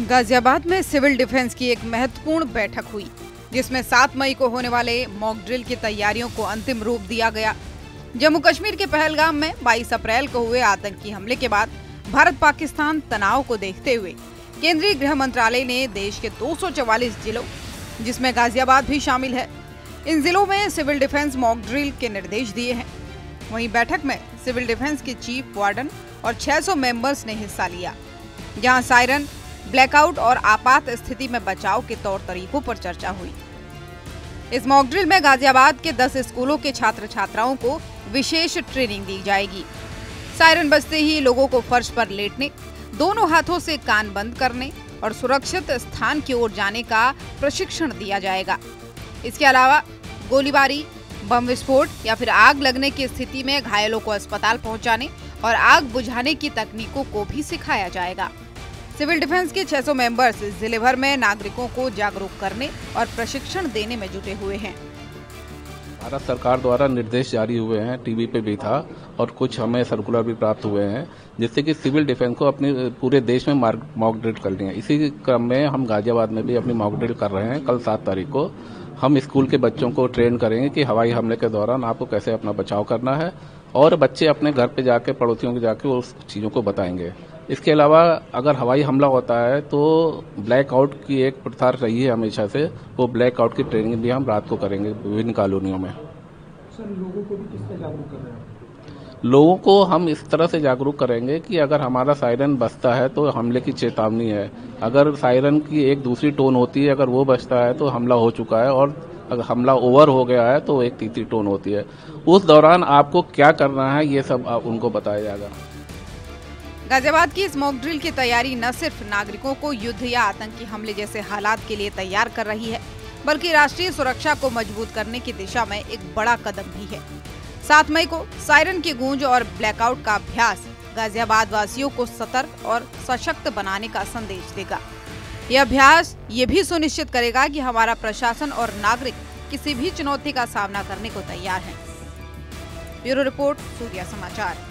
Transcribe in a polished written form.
गाजियाबाद में civil defence की एक महत्वपूर्ण बैठक हुई, जिसमें 7 मई को होने वाले मॉक ड्रिल की तैयारियों को अंतिम रूप दिया गया। जम्मू कश्मीर के पहलगाम में 22 अप्रैल को हुए आतंकी हमले के बाद भारत पाकिस्तान तनाव को देखते हुए केंद्रीय गृह मंत्रालय ने देश के 244 जिलों, जिसमें गाजियाबाद भी शामिल है, इन जिलों में सिविल डिफेंस मॉक ड्रिल के निर्देश दिए हैं। वहीं बैठक में सिविल डिफेंस के चीफ वार्डन और 600 मेंबर्स ने हिस्सा लिया, जहां सायरन, ब्लैकआउट और आपात स्थिति में बचाव के तौर तरीकों पर चर्चा हुई। इस मॉक ड्रिल में गाजियाबाद के 10 स्कूलों के छात्र छात्राओं को विशेष ट्रेनिंग दी जाएगी। सायरन बजते ही लोगों को फर्श पर लेटने, दोनों हाथों से कान बंद करने और सुरक्षित स्थान की ओर जाने का प्रशिक्षण दिया जाएगा। इसके अलावा गोलीबारी, बम विस्फोट या फिर आग लगने की स्थिति में घायलों को अस्पताल पहुंचाने और आग बुझाने की तकनीकों को भी सिखाया जाएगा। सिविल डिफेंस के 600 मेंबर्स जिले भर में नागरिकों को जागरूक करने और प्रशिक्षण देने में जुटे हुए हैं। भारत सरकार द्वारा निर्देश जारी हुए हैं, टीवी पे भी था और कुछ हमें सर्कुलर भी प्राप्त हुए हैं, जिससे कि सिविल डिफेंस को अपने पूरे देश में मॉक ड्रिल करनी है। इसी क्रम में हम गाजियाबाद में भी अपनी मॉक ड्रिल कर रहे हैं। कल 7 तारीख को हम स्कूल के बच्चों को ट्रेन करेंगे कि हवाई हमले के दौरान आपको कैसे अपना बचाव करना है, और बच्चे अपने घर पे जाके, पड़ोसियों के जाके उस चीज़ों को बताएंगे। इसके अलावा अगर हवाई हमला होता है तो ब्लैकआउट की एक प्रथा रही है हमेशा से, वो ब्लैकआउट की ट्रेनिंग भी हम रात को करेंगे विभिन्न कॉलोनियों में। सर, लोगों को भी किस तरह जागरूक कर रहे हैं? लोगों को हम इस तरह से जागरूक करेंगे कि अगर हमारा सायरन बजता है तो हमले की चेतावनी है। अगर सायरन की एक दूसरी टोन होती है, अगर वो बजता है तो हमला हो चुका है, और अगर हमला ओवर हो गया है तो एक तीसरी टोन होती है। उस दौरान आपको क्या करना है, ये सब उनको बताया जाएगा। गाजियाबाद की इस मॉक ड्रिल की तैयारी न सिर्फ नागरिकों को युद्ध या आतंकी हमले जैसे हालात के लिए तैयार कर रही है, बल्कि राष्ट्रीय सुरक्षा को मजबूत करने की दिशा में एक बड़ा कदम भी है। 7 मई को सायरन की गूंज और ब्लैकआउट का अभ्यास गाजियाबाद वासियों को सतर्क और सशक्त बनाने का संदेश देगा। यह अभ्यास ये भी सुनिश्चित करेगा कि हमारा प्रशासन और नागरिक किसी भी चुनौती का सामना करने को तैयार हैं। ब्यूरो रिपोर्ट, सूर्या समाचार।